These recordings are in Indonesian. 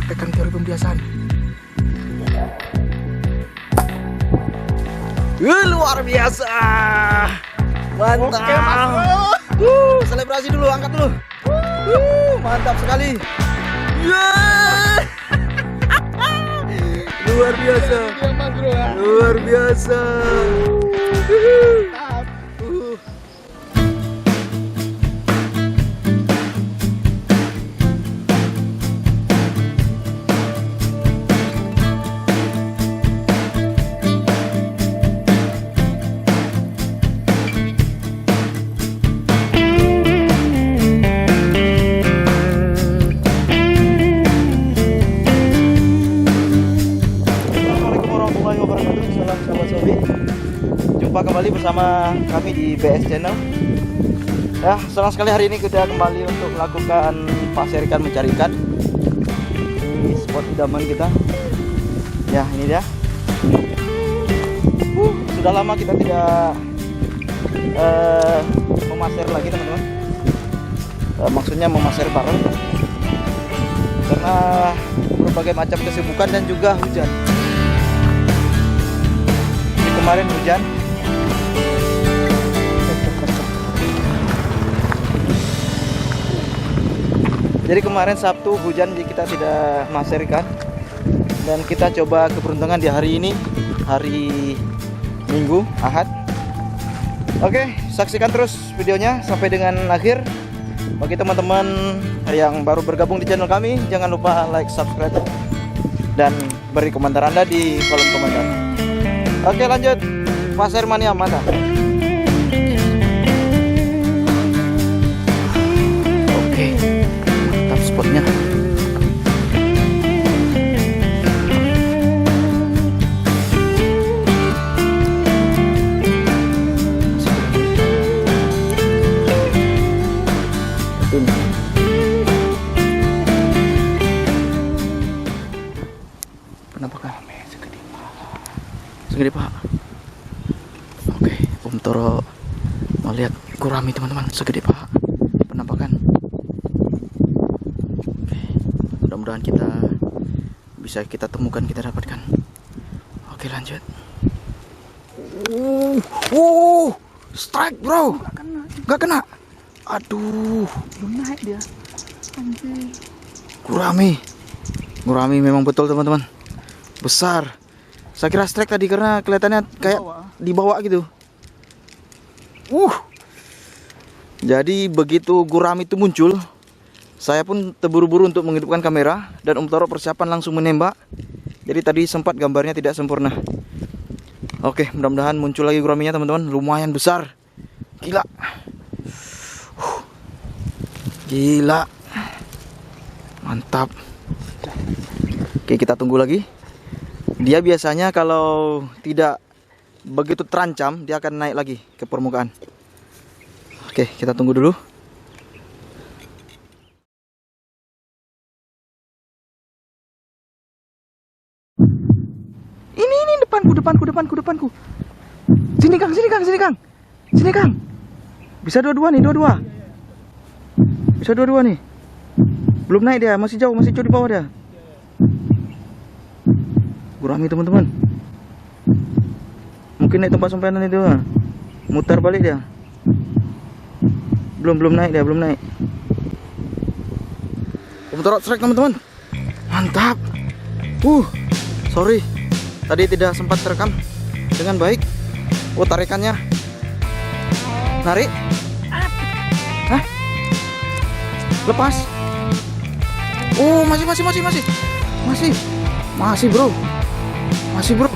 praktekkan teori pembiasaan. Luar biasa. Mantap. Selebrasi dulu, angkat dulu. Mantap sekali. Luar biasa. Luar biasa. Jumpa kembali bersama kami di BS Channel. Ya, senang sekali hari ini kita kembali untuk melakukan pasir ikan, mencari ikan di spot idaman kita. Ya, ini dia. Sudah lama kita tidak memasir lagi, teman-teman. Maksudnya memasir bareng karena berbagai macam kesibukan dan juga hujan. Ini kemarin hujan. Jadi kemarin Sabtu hujan, jadi kita tidak masir ikan. Dan kita coba keberuntungan di hari ini, hari Minggu, Ahad. Oke, saksikan terus videonya sampai dengan akhir. Bagi teman-teman yang baru bergabung di channel kami, jangan lupa like, subscribe, dan beri komentar Anda di kolom komentar. Oke, lanjut. Pasir mania, mantap. Spotnya. Penampakan segede paha. Oke, Om Toro mau lihat gurami, teman-teman, segede paha. Penampakan. Mudah-mudahan bisa kita temukan, kita dapatkan. Oke, lanjut. Strike, bro. Gak kena. Aduh, belum naik dia. Gurami memang betul, teman-teman. Besar. Saya kira strike tadi karena kelihatannya kayak di bawah gitu. Jadi begitu gurami itu muncul, saya pun terburu-buru untuk menghidupkan kamera dan Om Toro persiapan langsung menembak. Jadi tadi sempat gambarnya tidak sempurna. Oke, mudah-mudahan muncul lagi guraminya, teman-teman. Lumayan besar. Gila. Gila. Mantap. Oke, kita tunggu lagi. Dia biasanya kalau tidak begitu terancam, dia akan naik lagi ke permukaan. Oke, kita tunggu dulu. Ini depanku. Sini Kang. Bisa dua-dua nih. Bisa dua-dua nih. Belum naik dia, masih jauh di bawah dia. Gurami, teman-teman. Mungkin naik tempat sumpanan itu. Mutar balik dia. Belum naik dia. Om Toro strike, teman-teman. Mantap. Sorry, tadi tidak sempat terekam dengan baik. Tarikannya. Narik. Hah? Lepas. Masih, bro.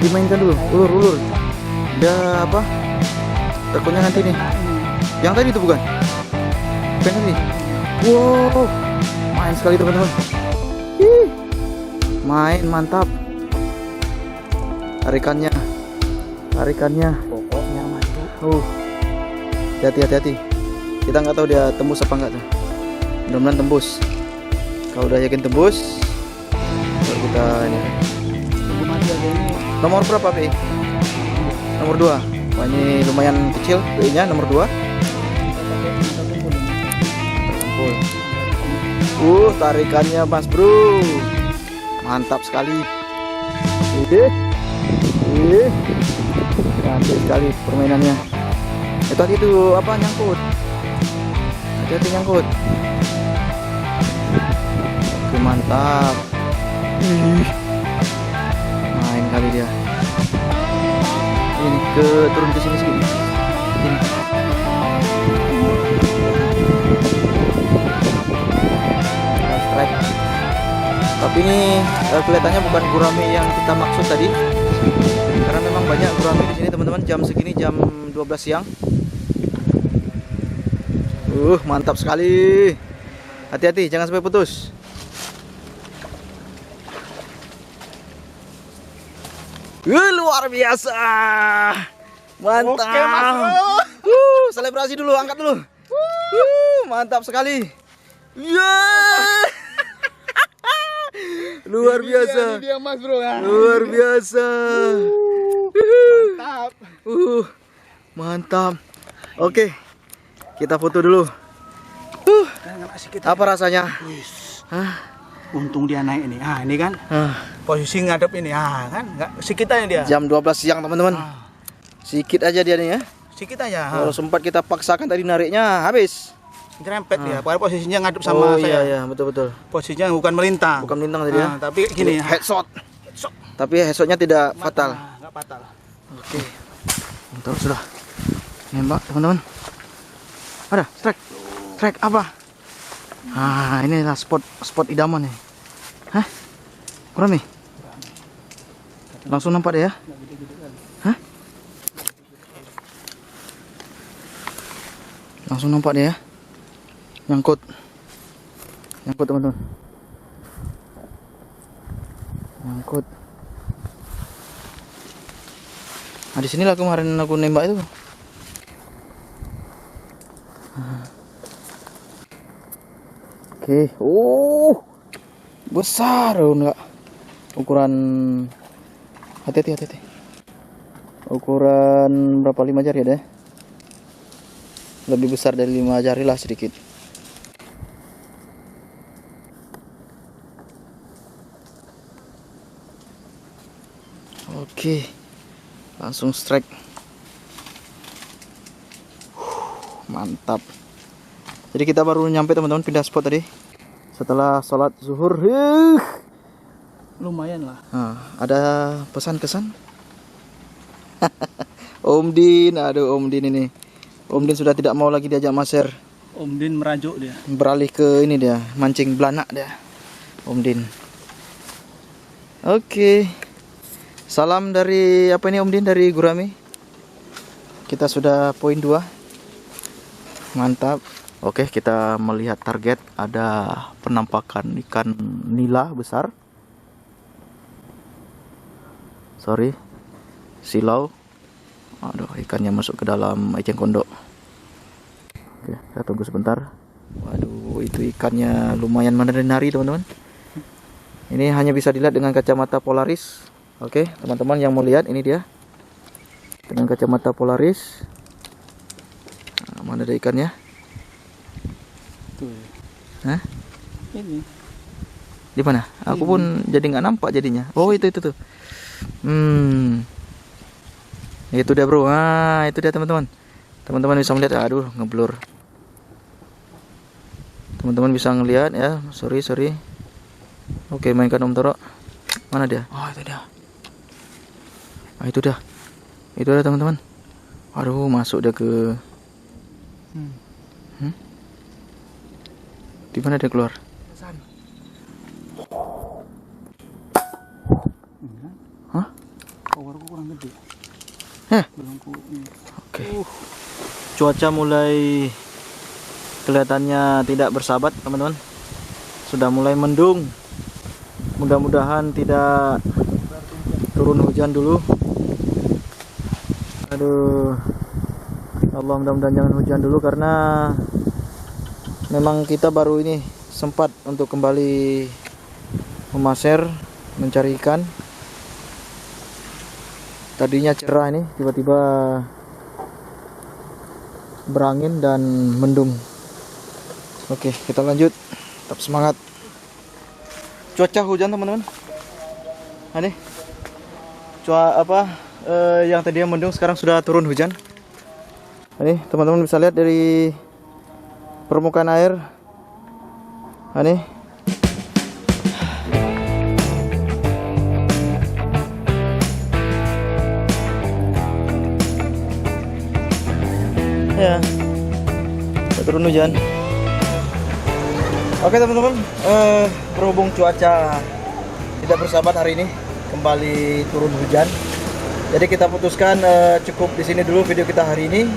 Dimainkan dulu. Ulur. Ada apa? Takutnya nanti nih. Yang tadi itu bukan tadi. Wow. Main sekali, teman-teman. Main mantap. Tarikannya Pokoknya mantap. Hati-hati. Kita nggak tahu dia tembus apa enggak tuh. Mudah-mudahan tembus. Kalau udah yakin tembus, baru kita ini. Nomor berapa, Pi? Nomor 2. Wah, ini lumayan kecil PI-nya, nomor 2. Terkumpul. Tarikannya Mas Bro. Mantap sekali. Mantap sekali permainannya. Tadi itu apa, nyangkut. Hati-hati nyangkut. Oke, mantap. Main kali dia. Ini turun ke sini sedikit. Ini. Strike. Tapi ini kelihatannya bukan gurame yang kita maksud tadi. Karena memang banyak gurame di sini teman-teman. Jam segini jam 12 siang. Mantap sekali. Hati-hati jangan sampai putus. Luar biasa. Mantap. Oke, Mas Bro. Selebrasi dulu, angkat dulu. Mantap sekali. Luar biasa. Ini dia Mas Bro ya. Luar biasa. Mantap. Mantap. Oke. Kita foto dulu. Apa rasanya? Untung dia naik ini. Ini kan. Posisi ngadep ini. Kan enggak sikitnya dia. Jam 12 siang, teman-teman. Sikit aja dia nih ya. Sikit aja. Kalau sempat kita paksakan tadi nariknya habis. Nyerempet dia. Padahal posisinya ngadep sama saya. Iya, betul. Posisinya bukan melintang. Bukan melintang tadi ya. Tapi gini. Headshot. Tapi headshotnya tidak fatal. Enggak fatal. Oke. Mantap sudah. Nembak, teman-teman. Ada strike apa? Inilah spot idaman nih. Kurang nih. Langsung nampak deh ya. Langsung nampak deh ya. Nyangkut teman-teman. Nyangkut. Di sinilah kemarin aku nembak itu. Oke, besar enggak? Ukuran, hati-hati. Ukuran berapa, 5 jari ada ya? Lebih besar dari 5 jari lah sedikit. Oke, langsung strike. Mantap. Jadi kita baru nyampe teman-teman, pindah spot tadi setelah sholat zuhur. Lumayan lah. Ada pesan kesan? Om Din, aduh Om Din ini. Om Din sudah tidak mau lagi diajak maser. Om Din merajuk dia. Beralih ke ini dia, mancing belanak dia. Om Din. Oke. Salam dari apa ini Om Din, dari Gurame. Kita sudah poin 2. Mantap. Oke, kita melihat target. Ada penampakan ikan nila besar. Silau. Aduh, ikannya masuk ke dalam eceng kondok. Oke, kita tunggu sebentar. Waduh, itu ikannya lumayan menari-nari teman-teman. Ini hanya bisa dilihat dengan kacamata Polaris. Oke, teman-teman yang mau lihat, ini dia. Dengan kacamata Polaris. Mana ada ikannya? Tuh. Ini. Di mana? Aku pun jadi nggak nampak jadinya. Oh, itu tuh. Itu dia bro. Itu dia teman-teman. Teman-teman bisa melihat. Aduh, ngeblur. Teman-teman bisa ngelihat ya. Sorry. Oke, mainkan Om Toro. Mana dia? Itu dia. Itu dia teman-teman. Aduh, masuk dia ke. Di mana dia keluar? Powerku kurang gede. Oke. Cuaca mulai kelihatannya tidak bersahabat teman-teman. Sudah mulai mendung. Mudah-mudahan tidak turun hujan dulu. Aduh, Allah, mudah-mudahan jangan hujan dulu, karena memang kita baru ini sempat untuk kembali memaser, mencari ikan. Tadinya cerah, ini tiba-tiba berangin dan mendung. Oke, kita lanjut. Tetap semangat. Cuaca hujan teman-teman. Ini yang tadinya mendung sekarang sudah turun hujan. Ini teman-teman bisa lihat dari permukaan air. Ini ya, turun hujan. Oke teman-teman, berhubung cuaca tidak bersahabat hari ini, kembali turun hujan. Jadi kita putuskan cukup di sini dulu video kita hari ini.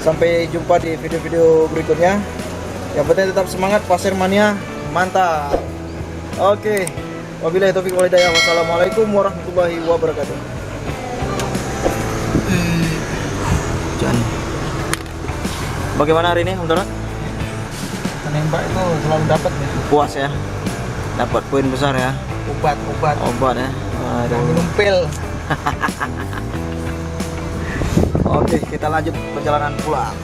Sampai jumpa di video-video berikutnya. Yang penting tetap semangat, Pasir Mania mantap. Oke, wabillahi taufiq wal hidayah. Wassalamualaikum warahmatullahi wabarakatuh. Hujan. Bagaimana hari ini, Om Donat? Menembak itu selalu dapat ya. Puas ya, dapat poin besar ya. Obat ya. Minum pil. Oke, kita lanjut perjalanan pulang.